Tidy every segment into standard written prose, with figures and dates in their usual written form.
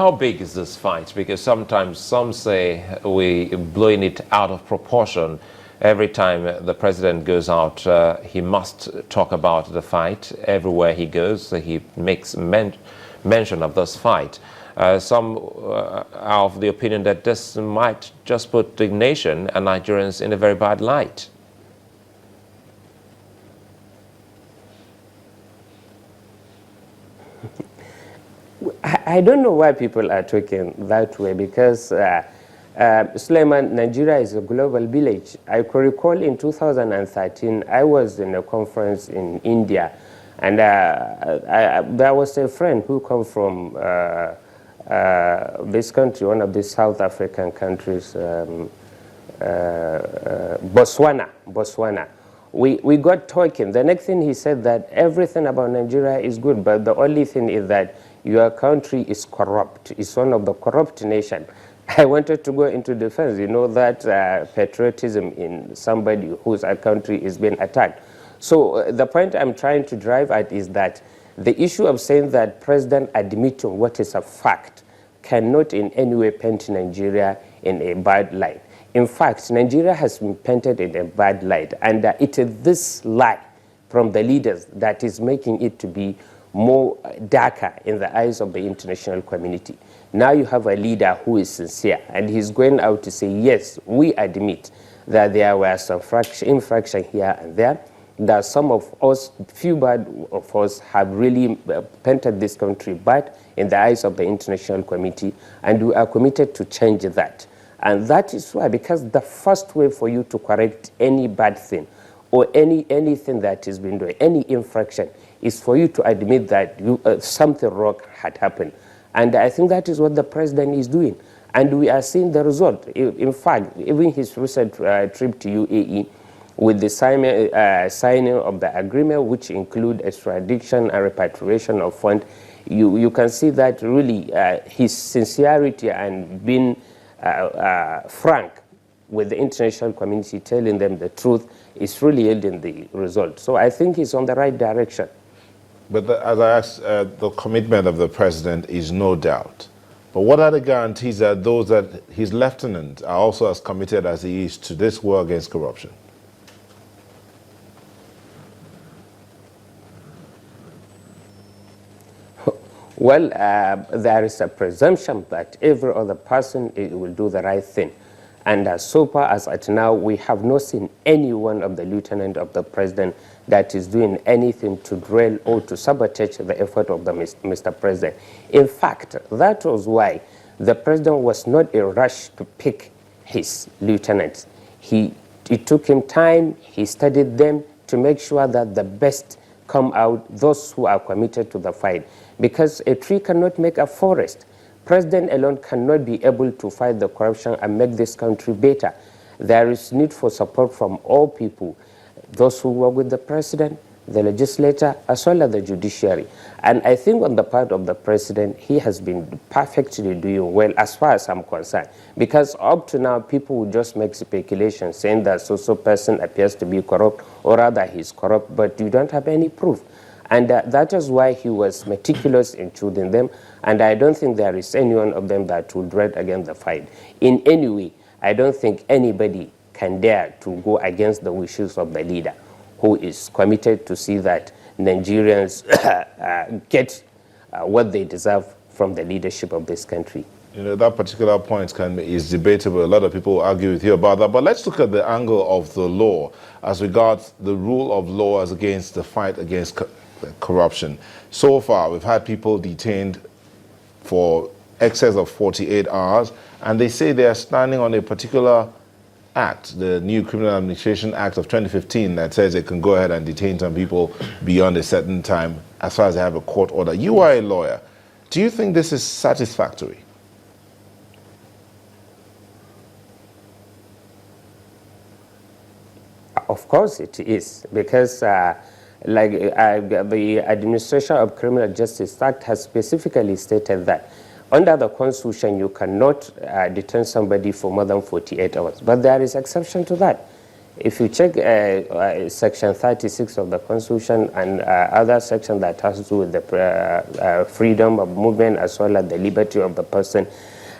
How big is this fight? Because sometimes some say we're blowing it out of proportion. Every time the president goes out, he must talk about the fight. Everywhere he goes, he makes mention of this fight. Some are of the opinion that this might just put the nation and Nigerians in a very bad light. I don't know why people are talking that way, because Suleiman, Nigeria is a global village. I could recall in 2013, I was in a conference in India, and there was a friend who come from this country, one of the South African countries, Botswana. We got talking. The next thing he said that everything about Nigeria is good, but the only thing is that your country is corrupt. It's one of the corrupt nations. I wanted to go into defense. You know that patriotism in somebody whose country is being attacked. So the point I'm trying to drive at is that the issue of saying that President admitting what is a fact cannot in any way paint Nigeria in a bad light. In fact, Nigeria has been painted in a bad light, and it is this lie from the leaders that is making it to be more darker in the eyes of the international community. Now you have a leader who is sincere, and he's going out to say, yes, we admit that there were some infraction here and there, that some of us, few bad of us, have really painted this country bad in the eyes of the international community, and we are committed to change that. And that is why, because the first way for you to correct any bad thing or anything that has been doing, any infraction, is for you to admit that something wrong had happened. And I think that is what the president is doing. And we are seeing the result. In fact, even his recent trip to UAE, with the signing of the agreement, which include extradition and repatriation of funds, you can see that really his sincerity and being frank with the international community, telling them the truth, is really yielding the result. So I think he's on the right direction. But as I asked, the commitment of the president is no doubt. But what are the guarantees that those that his lieutenants are also as committed as he is to this war against corruption? Well, there is a presumption that every other person will do the right thing. And so far as at now, we have not seen any one of the lieutenant of the president that is doing anything to derail or to sabotage the effort of the Mr. President. In fact, that was why the president was not in a rush to pick his lieutenants. It took him time, he studied them to make sure that the best come out, those who are committed to the fight. Because a tree cannot make a forest. President alone cannot be able to fight the corruption and make this country better. There is need for support from all people, those who work with the president, the legislature, as well as the judiciary. And I think on the part of the president, he has been perfectly doing well as far as I'm concerned. Because up to now, people will just make speculations saying that so person appears to be corrupt, or rather he's corrupt, but you don't have any proof. And that is why he was meticulous in choosing them. And I don't think there is any one of them that will dread against the fight. In any way, I don't think anybody can dare to go against the wishes of the leader, who is committed to see that Nigerians get what they deserve from the leadership of this country. You know, that particular point is debatable. A lot of people argue with you about that. But let's look at the angle of the law as regards the rule of law as against the fight against corruption. So far, we've had people detained for excess of 48 hours, and they say they are standing on a particular act, the new Criminal Administration Act of 2015, that says they can go ahead and detain some people beyond a certain time as far as they have a court order. You are a lawyer. Do you think this is satisfactory? Of course it is, because the Administration of Criminal Justice Act has specifically stated that under the Constitution you cannot detain somebody for more than 48 hours. But there is exception to that. If you check Section 36 of the Constitution and other sections that has to do with the freedom of movement as well as the liberty of the person,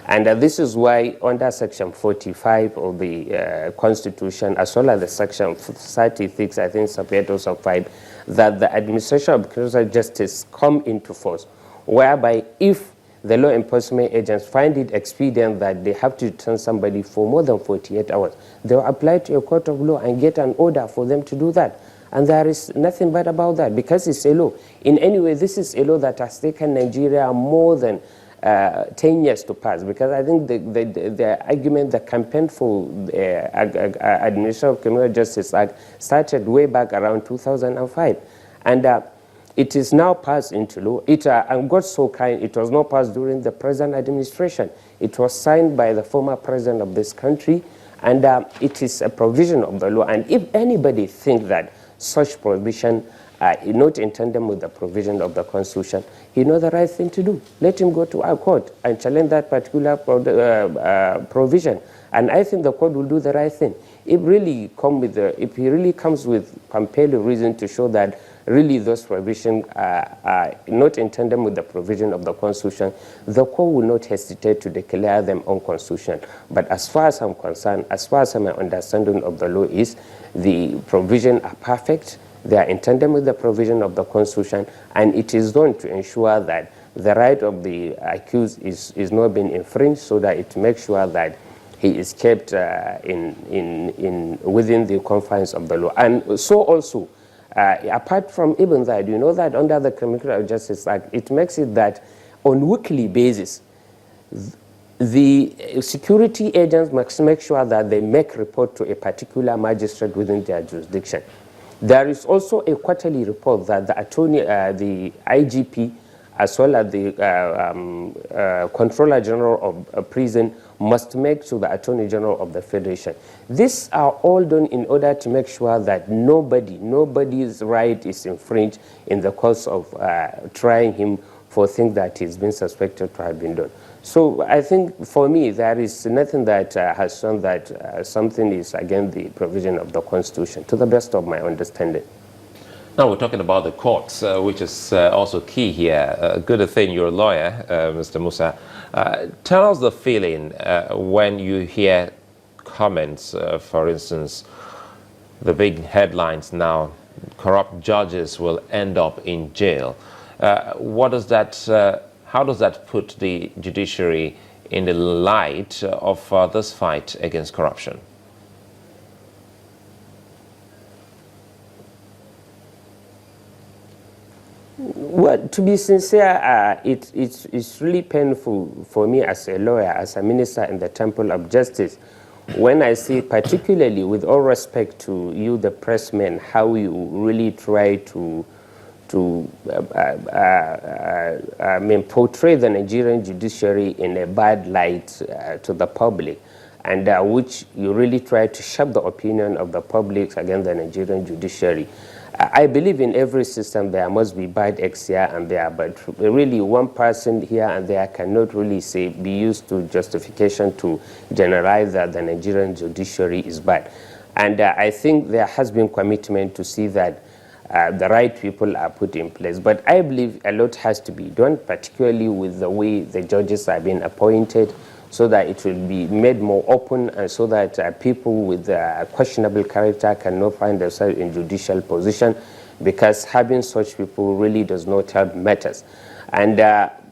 and this is why under Section 45 of the Constitution, as well as the Section 36, I think subheaders of 5, that the administration of criminal justice come into force, whereby if the law enforcement agents find it expedient that they have to detain somebody for more than 48 hours, they will apply to a court of law and get an order for them to do that. And there is nothing bad about that because it's a law. In any way, this is a law that has taken Nigeria more than 10 years to pass, because I think the argument, the campaign for Administration of Criminal Justice Act started way back around 2005. And it is now passed into law. And God so kind, it was not passed during the present administration. It was signed by the former president of this country, and it is a provision of the law. And if anybody thinks that such provision not in tandem with the provision of the Constitution, he knows the right thing to do. Let him go to our court and challenge that particular provision. And I think the court will do the right thing. If he really comes with compelling reason to show that really those provisions are not in tandem with the provision of the Constitution, the court will not hesitate to declare them unconstitutional. But as far as I'm concerned, as far as my understanding of the law is, the provisions are perfect. They are in tandem with the provision of the Constitution, and it is done to ensure that the right of the accused is not being infringed, so that it makes sure that he is kept within the confines of the law. And so also, apart from even that, you know that under the Criminal Justice Act, it makes it that on weekly basis, the security agents must make sure that they make report to a particular magistrate within their jurisdiction. There is also a quarterly report that the attorney, the IGP, as well as the Controller General of Prison must make to the Attorney General of the Federation. These are all done in order to make sure that nobody's right is infringed in the course of trying him for things that he's been suspected to have been done. So I think for me, there is nothing that has shown that something is against the provision of the Constitution, to the best of my understanding. Now we're talking about the courts, which is also key here. Good thing you're a lawyer, Mr. Musa. Tell us the feeling when you hear comments, for instance, the big headlines now, corrupt judges will end up in jail. How does that put the judiciary in the light of this fight against corruption? Well, to be sincere, it's really painful for me as a lawyer, as a minister in the Temple of Justice, when I see, particularly with all respect to you, the pressmen, how you really try to portray the Nigerian judiciary in a bad light to the public, and which you really try to shape the opinion of the public against the Nigerian judiciary. I believe in every system there must be bad eggs here and there, but really one person here and there cannot really be used to justification to generalize that the Nigerian judiciary is bad. And I think there has been commitment to see that the right people are put in place. But I believe a lot has to be done, particularly with the way the judges are being appointed, so that it will be made more open and so that people with questionable character cannot find themselves in judicial position, because having such people really does not help matters. And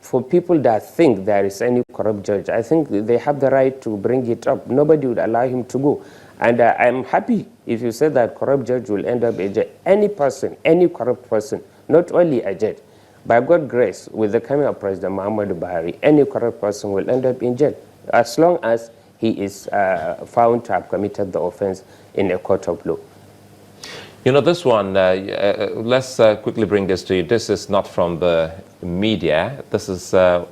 for people that think there is any corrupt judge, I think they have the right to bring it up. Nobody would allow him to go. And I'm happy if you say that corrupt judge will end up a judge. Any person, any corrupt person, not only a judge, by God's grace, with the coming of President Muhammadu Buhari, any corrupt person will end up in jail, as long as he is found to have committed the offense in a court of law. You know, this one, let's quickly bring this to you. This is not from the media. This is the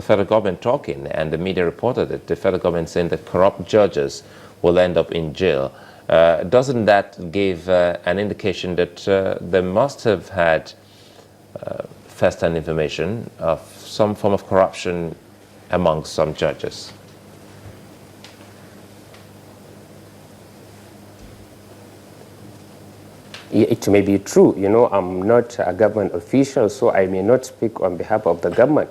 federal government talking, and the media reported it. The federal government saying that corrupt judges will end up in jail. Doesn't that give an indication that they must have had first-hand information of some form of corruption among some judges? It may be true, I'm not a government official, so I may not speak on behalf of the government.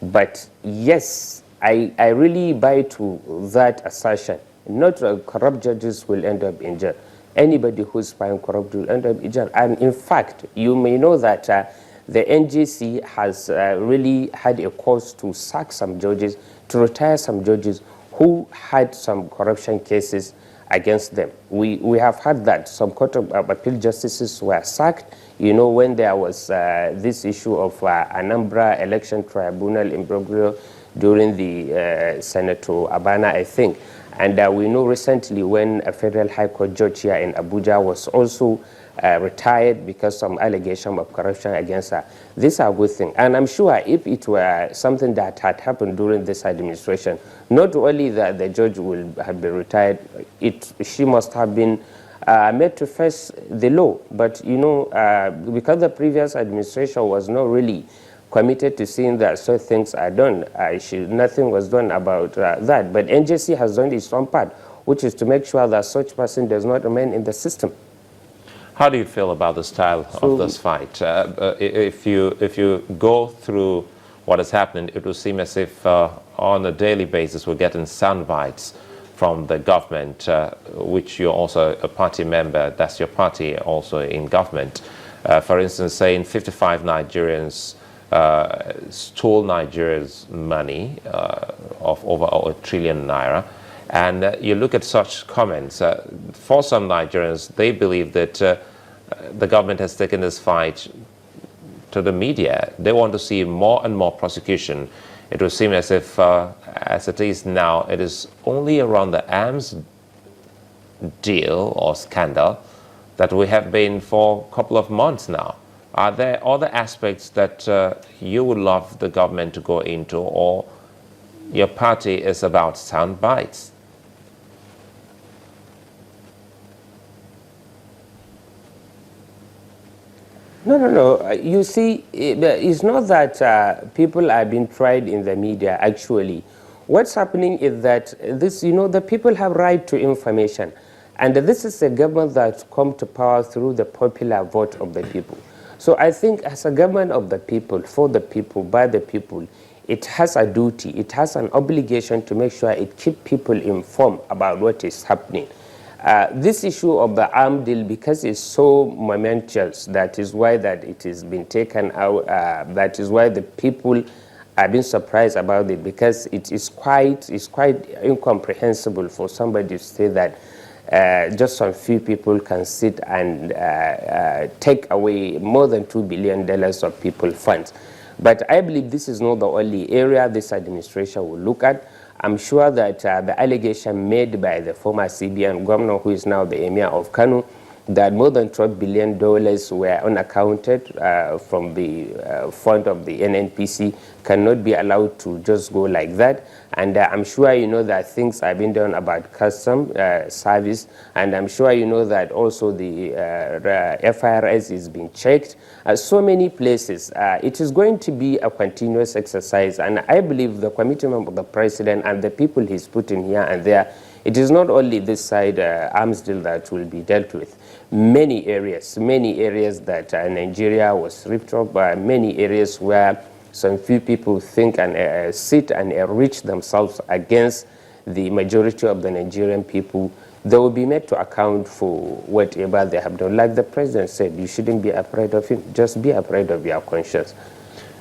But yes, I really buy to that assertion. Not corrupt judges will end up in jail. Anybody who's found corrupt will end up in jail. And in fact, you may know that the NJC has really had a cause to sack some judges, to retire some judges who had some corruption cases against them. We have had that. Some Court of Appeal justices were sacked, when there was this issue of Anambra Election Tribunal imbroglio during the Senator Abana, I think. And we know recently when a federal high court judge here in Abuja was also retired because some allegation of corruption against her. These are good things. And I'm sure if it were something that had happened during this administration, not only that the judge will have been retired, she must have been made to face the law. But, because the previous administration was not really committed to seeing that such things are done, nothing was done about that. But NJC has done its own part, which is to make sure that such person does not remain in the system. How do you feel about the style of this fight? If you go through what is happening, it will seem as if on a daily basis we're getting sound bites from the government, which you're also a party member. That's your party also in government. For instance, saying 55 Nigerians stole Nigeria's money of over ₦1 trillion naira. And you look at such comments, for some Nigerians, they believe that the government has taken this fight to the media. They want to see more and more prosecution. It would seem as if, as it is now, it is only around the arms deal or scandal that we have been for a couple of months now. Are there other aspects that you would love the government to go into, or your party is about sound bites? No. You see, it's not that people are being tried in the media, actually. What's happening is that the people have right to information. And this is a government that's come to power through the popular vote of the people. So I think as a government of the people, for the people, by the people, it has a duty, it has an obligation to make sure it keeps people informed about what is happening. This issue of the arm deal, because it's so momentous, that is why that it has been taken out, that is why the people have been surprised about it, because it is quite incomprehensible for somebody to say that just some few people can sit and take away more than $2 billion of people's funds. But I believe this is not the only area this administration will look at. I'm sure that the allegation made by the former CBN governor, who is now the emir of Kano, that more than $12 billion were unaccounted from the fund of the NNPC cannot be allowed to just go like that. And I'm sure you know that things have been done about custom service, and I'm sure you know that also the FIRS is being checked. So many places. It is going to be a continuous exercise, and I believe the commitment of the president and the people he's putting here and there, it is not only this side arms deal that will be dealt with. Many areas that Nigeria was ripped off by, many areas where some few people think and sit and enrich themselves against the majority of the Nigerian people. They will be made to account for whatever they have done. Like the president said, you shouldn't be afraid of him, just be afraid of your conscience.